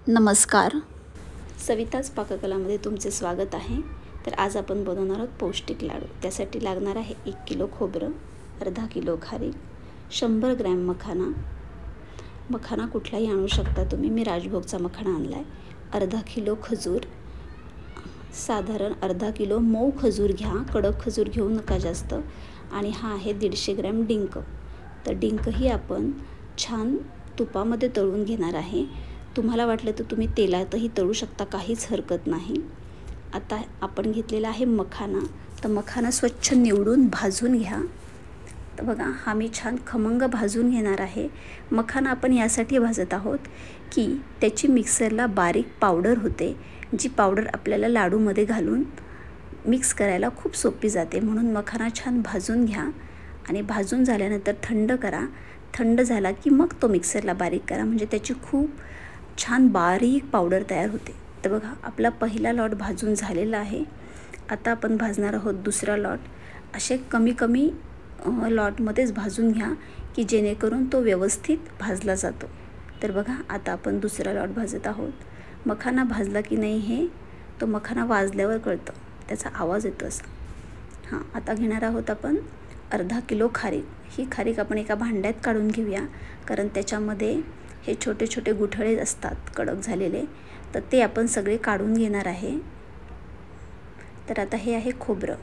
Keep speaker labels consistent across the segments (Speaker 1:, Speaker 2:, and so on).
Speaker 1: नमस्कार, सविताच पाककलामध्ये तुमचे स्वागत आहे। तर आज आपण बनवणार आहोत पौष्टिक लाडू। त्यासाठी लागणार आहे 1 किलो खोबरं, अर्धा किलो खारीक, 100 ग्रॅम मखाना। मखाना कुठलाही आणू शकता तुम्ही, मी राजभोगचा मखाना आणलाय। अर्धा किलो खजूर, साधारण अर्धा किलो मऊ खजूर घ्या, कडक खजूर घेऊ नका जास्त। आणि हा आहे 150 ग्रॅम डिंक। तर डिंक ही आपण छान तुपामध्ये तळून घेणार आहे। तुम्हाला वाटलं तर तुम्ही तेलातही तळू शकता, काहीच हरकत नाही। आता आपण घेतलेला आहे मखाना। तर मखाना स्वच्छ निवडून भाजून घ्या। तर बघा, हा मी छान खमंग भाजून घेणार आहे। मखाना आपण यासाठी भाजत आहोत की त्याची मिक्सरला बारीक पावडर होते, जी पावडर आपल्याला लाडूमध्ये घालून मिक्स करायला खूप सोपी जाते। म्हणून मखाना छान भाजून घ्या आणि भाजून झाल्यानंतर थंड करा। थंड झाला की मग तो मिक्सरला बारीक करा, म्हणजे त्याची खूप छान बारीक पावडर तयार होते। तर बघा, आपला पहिला लॉट भाजून झालेला आहे। आता आपण भाजणार आहोत दुसरा लॉट। असे कमी कमी लॉटमध्येच भाजून घ्या की जेणेकरून तो व्यवस्थित भाजला जातो। तर बघा, आता आपण दुसरा लॉट भाजत आहोत। मखाना भाजला की नाही हे तो मखाना वाजल्यावर कळतं, त्याचा आवाज येतो असा। आता घेणार आहोत आपण अर्धा किलो खारीक। ही खारीक आपण एका भांड्यात काढून घेऊया, कारण त्याच्यामध्ये हे छोटे छोटे गुठळे असतात कडक झालेले, तर ते आपण सगळे काढून घेणार आहे। तर आता हे आहे खोबरं।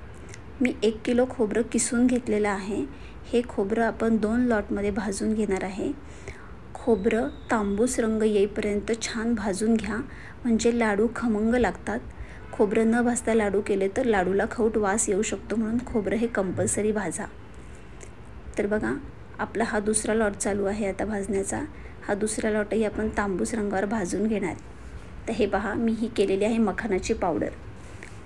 Speaker 1: मी 1 किलो खोबरं किसून घेतलेलं आहे। हे खोबरं आपण 2 लॉटमध्ये भाजून घेणार आहे। खोबरं तांबूस रंग येईपर्यंत छान भाजून घ्या, म्हणजे लाडू खमंग लागतात। खोबरं न भाजता लाडू केले तर लाडूला खवट वास येऊ शकतो, म्हणून खोबरं हे कंपल्सरी भाजा। तर बघा, आपला हा दुसरा लॉट चालू आहे आता भाजण्याचा। हा दुसरा लॉटही आपण तांबूस रंगावर भाजून घेणार। तर हे पहा, मी ही केलेली आहे मखानाची पावडर।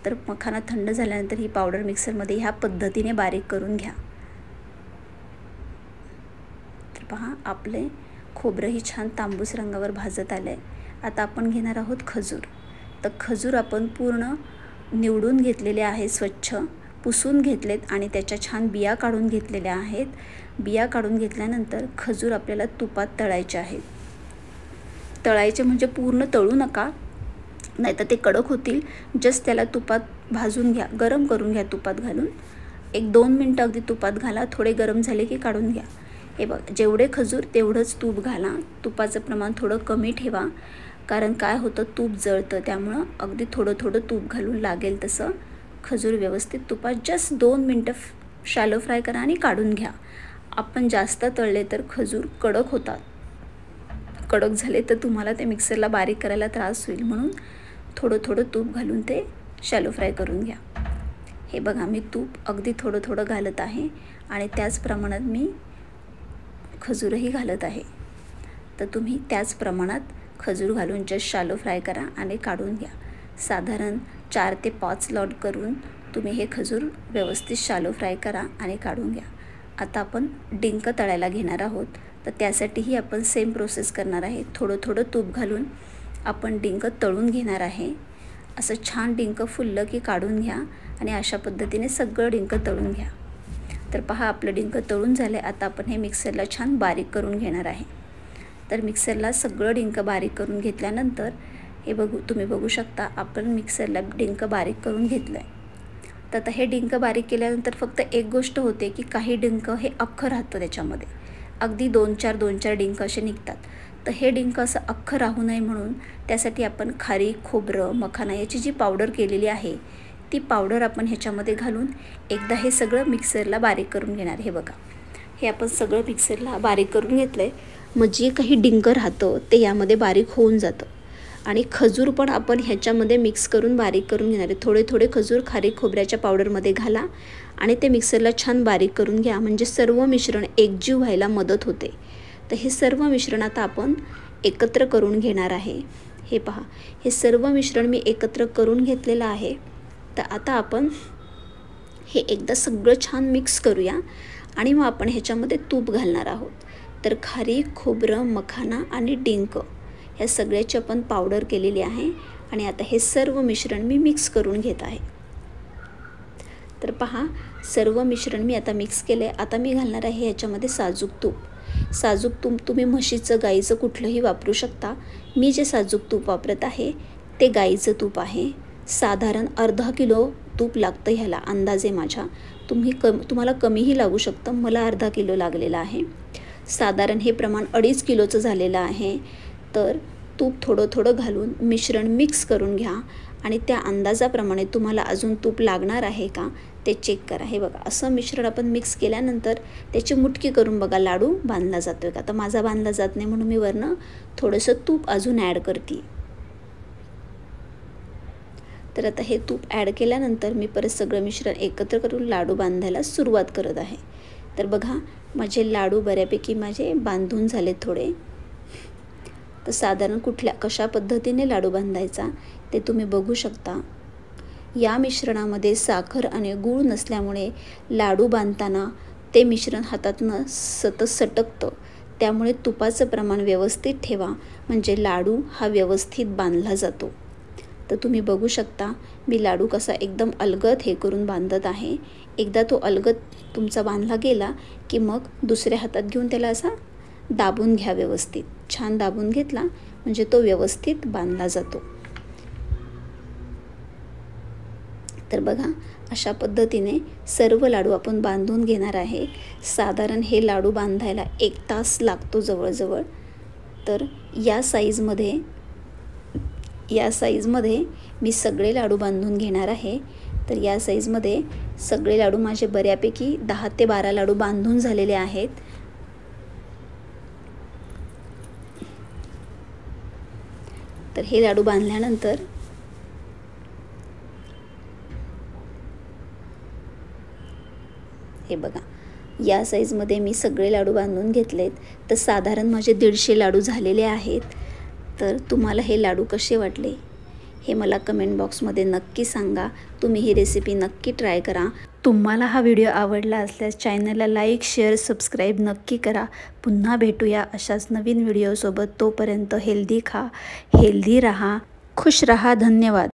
Speaker 1: तर मखाना थंड झाल्यानंतर ही पावडर मिक्सरमध्ये ह्या पद्धतीने बारीक करून घ्या। तर पहा, आपले खोबरंही छान तांबूस रंगावर भाजत आले। आता आपण घेणार आहोत खजूर। तर खजूर आपण पूर्ण निवडून घेतलेले आहे, स्वच्छ पुसून घेतलेत आणि त्याच्या छान बिया काढून घेतलेल्या आहेत। बिया काढून घेतल्यानंतर खजूर आपल्याला तुपात तळायचे आहेत। तळायचे म्हणजे पूर्ण तळू नका, नाहीतर ते कडक होतील। जस्ट त्याला तुपात भाजून घ्या, गरम करून घ्या तुपात घालून। 1-2 मिनटं अगदी तुपात घाला, थोडे गरम झाले की काढून घ्या। हे बघ, जेवढे खजूर तेवढंच तूप घाला। तुपाचं प्रमाण थोडं कमी ठेवा, कारण काय होतं, तूप जळतं। त्यामुळं अगदी थोडं थोडं तूप घालून लागेल तसं खजूर व्यवस्थित तुपात जस्ट 2 मिनटं शॅलो फ्राय करा आणि काढून घ्या। आपण जास्त तळले तर खजूर कडक होतात। कडक झाले तर तुम्हाला ते मिक्सरला बारीक करायला त्रास होईल, म्हणून थोडं थोडं तूप घालून ते शॅलो फ्राय करून घ्या। हे बघा, मी तूप अगदी थोडं थोडं घालत आहे आणि त्याच प्रमाणात मी खजूरही घालत आहे। तर तुम्ही त्याच प्रमाणात खजूर घालून जस्ट शॅलो फ्राय करा आणि काढून घ्या। साधारण 4 ते 5 लॉट करून तुम्ही हे खजूर व्यवस्थित शॅलो फ्राय करा आणि काढून घ्या। आता आपण डिंक तळायला घेणार आहोत। तर त्यासाठीही आपण सेम प्रोसेस करणार आहे। थोडं थोडं तूप घालून आपण डिंक तळून घेणार आहे। असं छान डिंक फुललं की काढून घ्या आणि अशा पद्धतीने सगळं डिंक तळून घ्या। तर पहा, आपलं डिंक तळून झालं। आता आपण हे मिक्सरला छान बारीक करून घेणार आहे। तर मिक्सरला सगळं डिंक बारीक करून घेतल्यानंतर हे तुम्ही बघू शकता, आपण मिक्सरला डिंक बारीक करून घेतलं आहे। तर आता हे डिंक बारीक केल्यानंतर फक्त एक गोष्ट होते की काही डिंक हे अख्खं राहतं त्याच्यामध्ये, अगदी 2-4 डिंक असे निघतात। तर हे डिंक असं अख्खं राहू नये म्हणून त्यासाठी आपण खारीक, खोबरं, मखाना याची जी पावडर केलेली आहे ती पावडर आपण ह्याच्यामध्ये घालून एकदा हे सगळं मिक्सरला बारीक करून घेणार। हे बघा, हे आपण सगळं मिक्सरला बारीक करून घेतलं आहे, मग जे काही डिंक राहतं ते यामध्ये बारीक होऊन जातं। आणि खजूर पण आपण ह्याच्यामध्ये मिक्स करून बारीक करून घेणार आहे। थोडे थोडे खजूर खारीक खोबऱ्याच्या पावडरमध्ये घाला आणि ते मिक्सरला छान बारीक करून घ्या, म्हणजे सर्व मिश्रण एकजीव व्हायला मदत होते। तर हे सर्व मिश्रण आता आपण एकत्र करून घेणार आहे। हे पहा, हे सर्व मिश्रण मी एकत्र करून घेतलेलं आहे। तर आता आपण हे एकदा सगळं छान मिक्स करूया आणि मग आपण ह्याच्यामध्ये तूप घालणार आहोत। तर खारीक, खोबरं, मखाना आणि डिंक ह्या सगळ्याची आपण पावडर केलेली आहे आणि आता हे सर्व मिश्रण मी मिक्स करून घेत आहे। तर पहा, सर्व मिश्रण मी आता मिक्स केले। आता मी घालणार आहे याच्यामध्ये साजूक तूप। साजूक तूप तुम्ही म्हशीचं गाईचं कुठलंही वापरू शकता. मी जे साजूक तूप वापरत आहे ते गाईचं तूप आहे. साधारण अर्धा किलो तूप लागतं ह्याला अंदाजे माझ्या. तुम्हाला कमीही लागू शकतं. मला अर्धा किलो लागलेलं आहे. साधारण हे प्रमाण 2.5 किलोचं झालेलं आहे. तर तूप थोडं थोडं घालून मिश्रण मिक्स करून घ्या आणि त्या अंदाजाप्रमाणे तुम्हाला अजून तूप लागणार आहे का ते चेक करा. हे बघा, असं मिश्रण आपण मिक्स केल्यानंतर त्याची मुटकी करून बघा लाडू बांधला जातो आहे का. तर माझा बांधला जात नाही म्हणून मी वरनं थोडंसं तूप अजून ॲड करते. तर आता हे तूप ॲड केल्यानंतर मी परत सगळं मिश्रण एकत्र करून लाडू बांधायला सुरुवात करत आहे. तर बघा, माझे लाडू बऱ्यापैकी माझे बांधून झाले थोडे. तर साधारण कशा पद्धतीने लाडू बांधायचा ते तुम्ही बघू शकता. या मिश्रणामध्ये साखर आणि गूळ नसल्यामुळे लाडू बांधताना ते मिश्रण हातातनं सतत सटकतं. त्यामुळे तुपाचं प्रमाण व्यवस्थित ठेवा म्हणजे लाडू हा व्यवस्थित बांधला जातो. तर तुम्ही बघू शकता मी लाडू कसा एकदम अलगद हे करून बांधत आहे. एकदा तो अलगद तुमचा बांधला गेला की मग दुसऱ्या हातात घेऊन त्याला असा दाबून घ्या व्यवस्थित. छान दाबून घेतला म्हणजे तो व्यवस्थित बांधला जातो. तर बघा, अशा पद्धतीने सर्व लाडू आपण बांधून घेणार आहे. साधारण हे लाडू बांधायला 1 तास लागतो जवळजवळ. तर या साईजमध्ये मी सगळे लाडू बांधून घेणार आहे. तर या साईजमध्ये सगळे लाडू माझे बऱ्यापैकी 10 ते 12 लाडू बांधून झालेले आहेत. तर हे लाडू बांधल्यानंतर हे बघा, या साईजमध्ये मी सगळे लाडू बांधून घेतलेत. तर साधारण माझे 150 लाडू झालेले आहेत. तर तुम्हाला हे लाडू कसे वाटले हे मला कमेंट बॉक्समध्ये नक्की सांगा. तुम्ही ही रेसिपी नक्की ट्राय करा. तुम्हाला हा व्हिडिओ आवडला असल्यास चॅनलला लाईक, शेअर, सबस्क्राईब नक्की करा. पुन्हा भेटूया अशाच नवीन व्हिडिओसोबत. तोपर्यंत हेल्दी खा, हेल्दी राहा, खुश रहा. धन्यवाद.